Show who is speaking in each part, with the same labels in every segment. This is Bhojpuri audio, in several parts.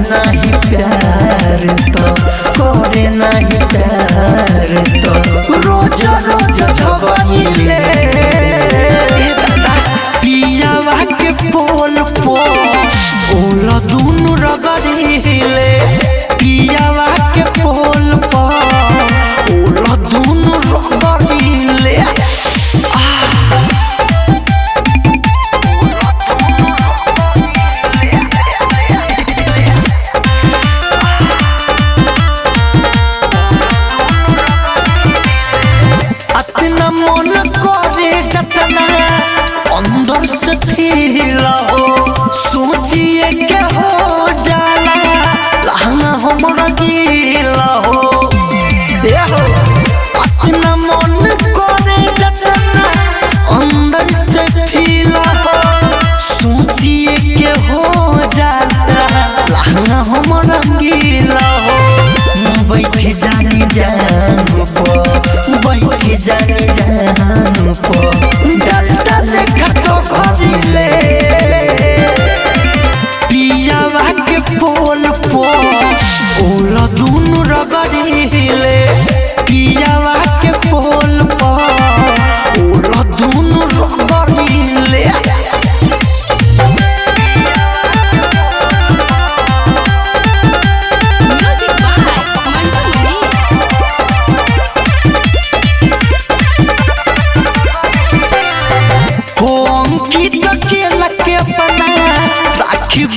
Speaker 1: नहीं प्यार तो करे नहीं प्यार तो रोज रोज झगड़िले पियावा के पोल पो ओला दुनु रगड़िले पियावा के पोल पो ओला दुनु रगड़िले अतना मन करे जतना अंदर से फील हो सोचिए के हो जाला लहंगा हमरा गीला हो अतना मन करे जतना अंदर से फील हो सोचिए के हो जाला लहंगा हमरा गीला हो बैठ जानी जान बैठ जानी जान डालता लेखा तो भरिले पियावा के पोल पो ओला दुनु रगड़िले पियावा के पोल पो ओला दुनु रगड़िले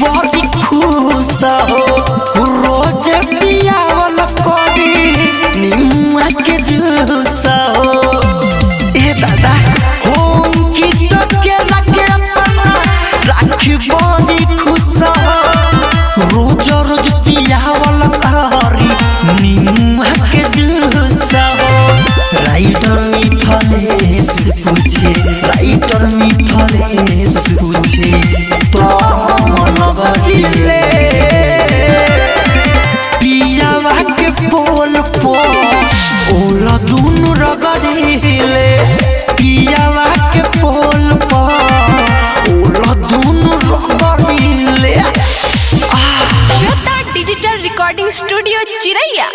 Speaker 1: बड़ी खुश हो रोज पियावल करी निमुआ के जूस हो ए दादा होम की तो के लगे अपना राखी बड़ी खुश हो रोज रोज पियावल करी निमुआ के जूस हो राइटर मिथलेश पूछे राइटर मिथलेश पूछे तो पियावा के पोल पो ओला दुनु रगड़िले पियावा के पोल पो ओला दुनु रगड़िले
Speaker 2: श्वेता डिजिटल रिकॉर्डिंग स्टूडियो चिरैया।